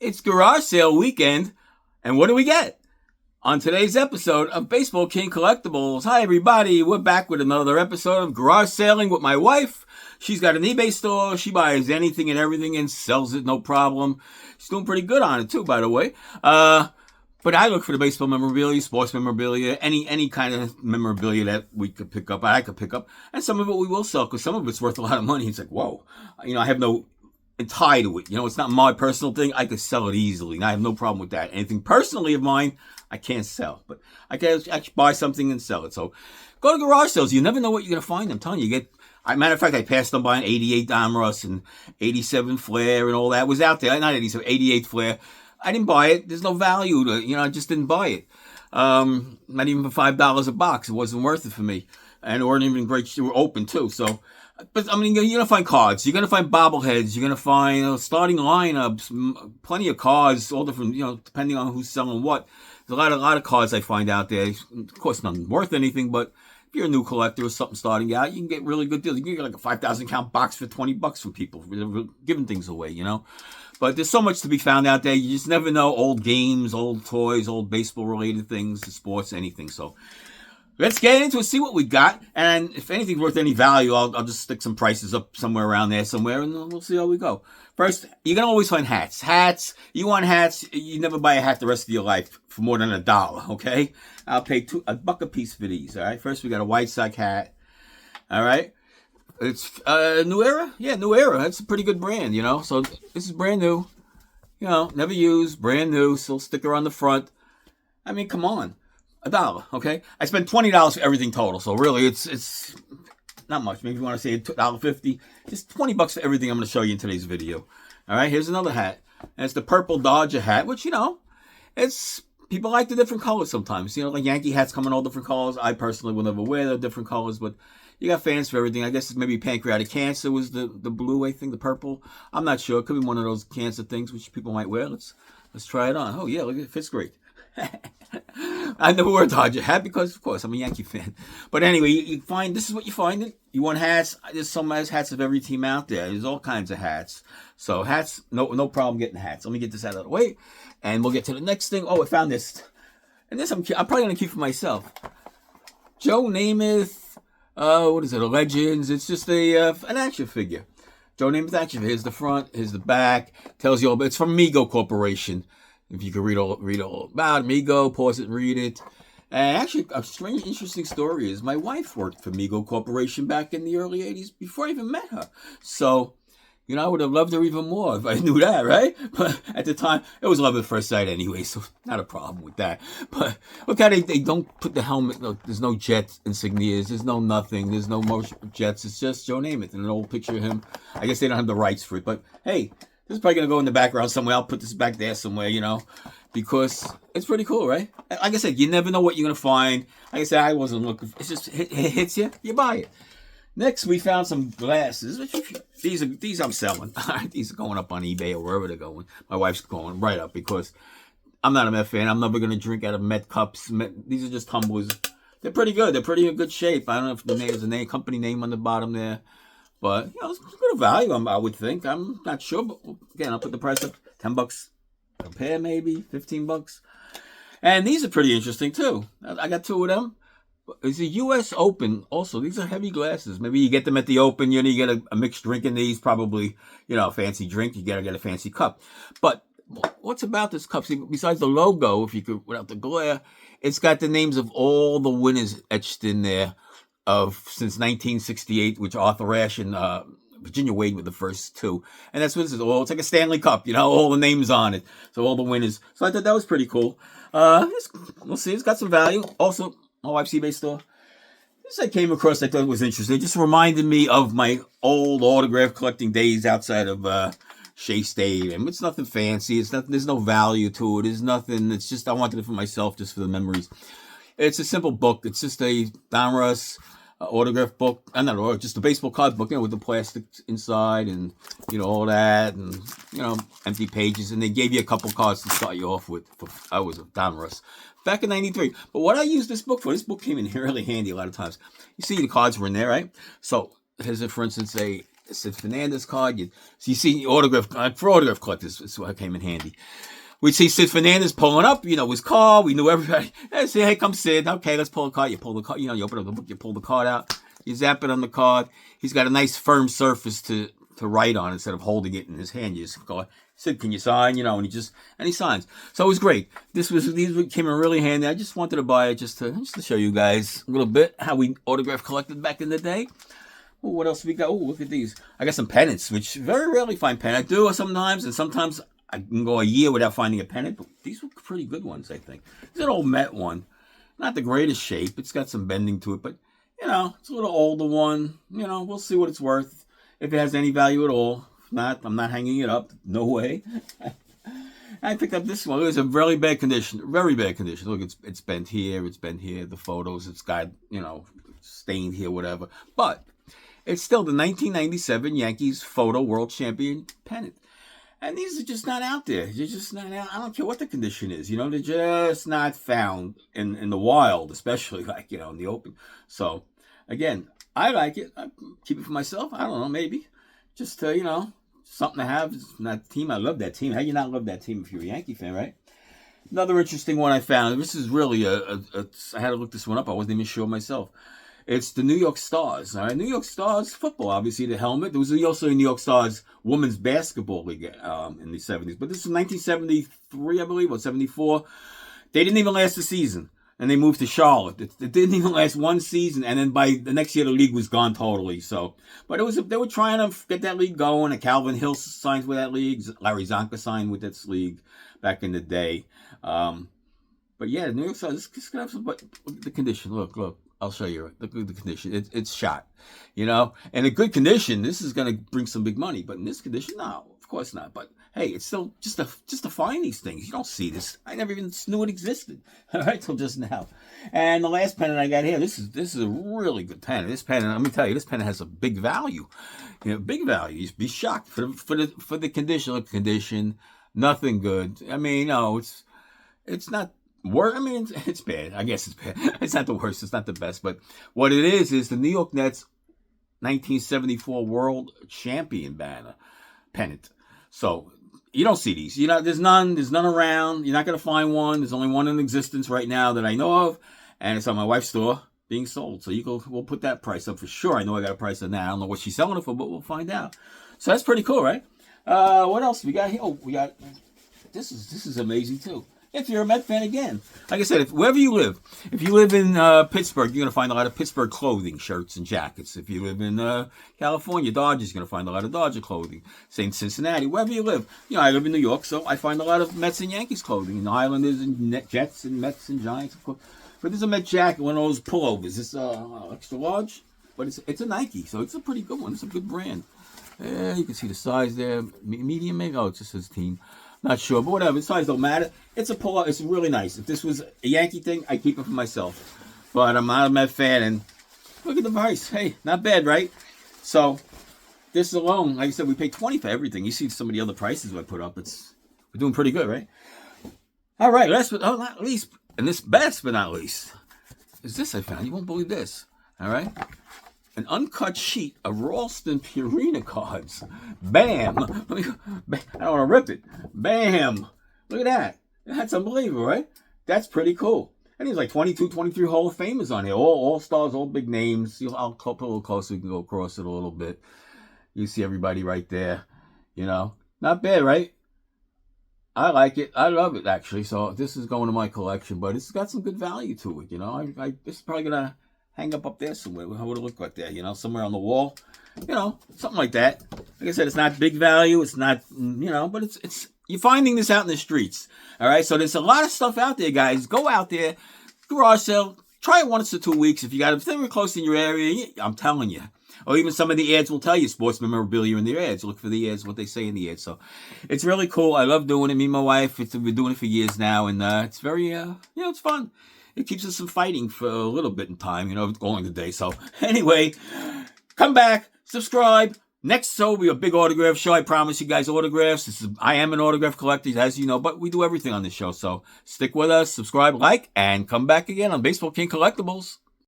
It's garage sale weekend, and what do we get? On today's episode of Baseball King Collectibles. Hi everybody, we're back with another episode of Garage Sailing with my wife. She's got an eBay store. She buys anything and everything and sells it, no problem. She's doing pretty good on it too, by the way. But I look for the baseball memorabilia, sports memorabilia, any kind of memorabilia that we could pick up, I could pick up. And some of it we will sell because some of it's worth a lot of money. It's like, whoa, I have no tie to it. It's not my personal thing. I could sell it easily. And I have no problem with that. Anything personally of mine, I can't sell. But I can actually buy something and sell it. So go to garage sales. You never know what you're going to find. I'm telling you, matter of fact, I passed on by an 88 Donruss and 87 Flair and all that was out there. Not 87, 88 Flair. I didn't buy it. There's no value to it. I just didn't buy it. Not even for $5 a box. It wasn't worth it for me. And they weren't even great. They were open too. So, but you're going to find cards. You're going to find bobbleheads. You're going to find starting lineups, plenty of cards, all different, depending on who's selling what. There's a lot of cards I find out there. Of course, nothing worth anything, but if you're a new collector or something starting out, you can get really good deals. You can get like a 5,000 count box for $20 from people, giving things away, But there's so much to be found out there. You just never know. Old games, old toys, old baseball related things, sports, anything. So let's get into it, see what we got. And if anything's worth any value, I'll just stick some prices up somewhere around there somewhere, and we'll see how we go. First, you're going to always find hats. You want hats, you never buy a hat the rest of your life for more than $1, okay? I'll pay $1 a piece for these, all right? First, we got a White Sox hat, all right? It's New Era? Yeah, New Era. That's a pretty good brand, So this is brand new. Never used, brand new, still sticker on the front. I mean, come on. $1, okay? I spent $20 for everything total, so really it's not much. Maybe you want to say $1.50. Just $20 for everything I'm going to show you in today's video. All right, here's another hat. And it's the purple Dodger hat, which, it's people like the different colors sometimes. Like Yankee hats come in all different colors. I personally will never wear the different colors, but you got fans for everything. I guess it's maybe pancreatic cancer was the blue, I think, the purple. I'm not sure. It could be one of those cancer things which people might wear. Let's try it on. Oh, yeah, look, it fits great. I never wear a Dodger hat because, of course, I'm a Yankee fan. But anyway, you find, this is what you find. You want hats. There's some hats of every team out there. There's all kinds of hats. So hats, no problem getting hats. Let me get this out of the way, and we'll get to the next thing. Oh, I found this. And this I'm probably going to keep for myself. Joe Namath, what is it, a Legends. It's just an action figure. Joe Namath action figure. Here's the front, here's the back. Tells you all, but it's from Mego Corporation. If you could read all about Mego, pause it and read it. And actually, a strange, interesting story is my wife worked for Mego Corporation back in the early 80s before I even met her. So, I would have loved her even more if I knew that, right? But at the time, it was love at first sight anyway, so not a problem with that. But look how they don't put the helmet. Look, there's no jet insignias. There's no nothing. There's no motion jets. It's just Joe Namath and an old picture of him. I guess they don't have the rights for it, but hey, this is probably going to go in the background somewhere. I'll put this back there somewhere, because it's pretty cool, right? Like I said, you never know what you're going to find. Like I said, I wasn't looking. It's just, it hits you, you buy it. Next, we found some glasses. These I'm selling. These are going up on eBay or wherever they're going. My wife's going right up because I'm not a Met fan. I'm never going to drink out of Met cups. These are just tumblers. They're pretty good. They're pretty in good shape. I don't know if there's a company name on the bottom there. But, it's good value, I would think. I'm not sure. But, again, I'll put the price up. $10 a pair, maybe. $15. And these are pretty interesting, too. I got two of them. It's a U.S. Open. Also, these are heavy glasses. Maybe you get them at the Open. You get a mixed drink in these. Probably, a fancy drink. You got to get a fancy cup. But what's about this cup? See, besides the logo, if you could, without the glare, it's got the names of all the winners etched in there. Since 1968, which Arthur Ashe and Virginia Wade were the first two. And that's what this is. It's like a Stanley Cup, all the names on it. So all the winners. So I thought that was pretty cool. We'll see. It's got some value. Also, my wife's eBay store. This I came across, I thought it was interesting. It just reminded me of my old autograph collecting days outside of Shea Stadium. It's nothing fancy. It's nothing. There's no value to it. There's nothing. It's just, I wanted it for myself, just for the memories. It's a simple book. It's just a Donruss autograph book. Just a baseball card book, with the plastic inside and, all that, and, empty pages. And they gave you a couple cards to start you off with. I was a Donruss back in 93. But what I used this book for, this book came in really handy a lot of times. You see the cards were in there, right? So here's, for instance, Sid Fernandez card. So you see autograph for autograph collectors. It's what came in handy. We'd see Sid Fernandez pulling up, his car. We knew everybody. Hey, say, hey, come Sid. Okay, let's pull a card. You pull the card. You open up the book. You pull the card out. You zap it on the card. He's got a nice firm surface to write on instead of holding it in his hand. You just go, Sid, can you sign? And he signs. So it was great. These came in really handy. I just wanted to buy it just to show you guys a little bit how we autograph collected back in the day. Oh, what else we got? Oh, look at these. I got some pennants, which very rarely find pennant. I do sometimes, and sometimes I can go a year without finding a pennant. But these were pretty good ones, I think. This is an old Met one. Not the greatest shape. It's got some bending to it, but it's a little older one. We'll see what it's worth. If it has any value at all. If not, I'm not hanging it up. No way. I picked up this one. It was a very bad condition. Very bad condition. Look, it's bent here. It's bent here. The photos, it's got, stained here, whatever. But it's still the 1997 Yankees Photo World Champion pennant. And these are just not out there. They're just not out. I don't care what the condition is. They're just not found in the wild, especially in the open. So, again, I like it. I keep it for myself. I don't know, maybe. Just to, something to have. It's not team. I love that team. How you not love that team if you're a Yankee fan, right? Another interesting one I found. This is really I had to look this one up. I wasn't even sure myself. It's the New York Stars. All right, New York Stars football, obviously the helmet. There was also a New York Stars women's basketball league in the 70s. But this is 1973, I believe, or 74. They didn't even last the season. And they moved to Charlotte. It didn't even last one season, and then by the next year the league was gone totally. So, but they were trying to get that league going. And Calvin Hill signed with that league. Larry Zonka signed with this league back in the day. But yeah, New York Stars. Just gonna have some. But look at the condition. Look. I'll show you. Look at the condition. It's shot. And in good condition, this is gonna bring some big money. But in this condition, no, of course not. But hey, it's still just to find these things. You don't see this. I never even knew it existed. All right, till just now. And the last pennant I got here, this is a really good pennant. This pennant, let me tell you, this pennant has a big value. Big value. You'd be shocked for the condition. Look, condition, nothing good. I mean, no, it's not. It's bad. I guess it's bad. It's not the worst. It's not the best. But what it is the New York Nets 1974 World Champion pennant. So you don't see these. There's none around. You're not going to find one. There's only one in existence right now that I know of, and it's on my wife's store being sold. So we'll put that price up for sure. I know I got a price on that. I don't know what she's selling it for, but we'll find out. So that's pretty cool, right? What else we got here? Oh, we got this is amazing too. If you're a Met fan, again, like I said, wherever you live, if you live in Pittsburgh, you're going to find a lot of Pittsburgh clothing, shirts and jackets. If you live in California, Dodgers, you're going to find a lot of Dodger clothing. Same Cincinnati, wherever you live. I live in New York, so I find a lot of Mets and Yankees clothing. And Islanders and Jets and Mets and Giants, of course. But there's a Met jacket, one of those pullovers. It's extra large, but it's a Nike, so it's a pretty good one. It's a good brand. You can see the size there. Medium, maybe? Oh, it just says team. Not sure, but whatever. The size don't matter. It's a pull-up. It's really nice. If this was a Yankee thing, I'd keep it for myself. But I'm not a Met fan, and look at the price. Hey, not bad, right? So this alone, like I said, we paid $20 for everything. You see some of the other prices I put up. We're doing pretty good, right? All right, last but not least, and this best but not least, is this I found. You won't believe this. All right? An uncut sheet of Ralston Purina cards. Bam! I don't want to rip it. Bam! Look at that. That's unbelievable, right? That's pretty cool. And there's like 22, 23 Hall of Famers on here. All stars, all big names. I'll put a little closer so we can go across it a little bit. You see everybody right there. Not bad, right? I like it. I love it, actually. So this is going to my collection, but it's got some good value to it. This is probably going to hang up there somewhere. How would it look like that? Somewhere on the wall. Something like that. Like I said, it's not big value. It's not, but it's you're finding this out in the streets. All right. So there's a lot of stuff out there, guys. Go out there, garage sale. Try it once or 2 weeks. If you got something close in your area, I'm telling you. Or even some of the ads will tell you sports memorabilia in their ads. Look for the ads, what they say in the ads. So it's really cool. I love doing it. Me and my wife, we've been doing it for years now, and it's very, it's fun. It keeps us from fighting for a little bit in time, going the day. So anyway, come back, subscribe. Next show will be a big autograph show. I promise you guys autographs. I am an autograph collector, as you know, but we do everything on this show. So stick with us, subscribe, like, and come back again on Baseball King Collectibles.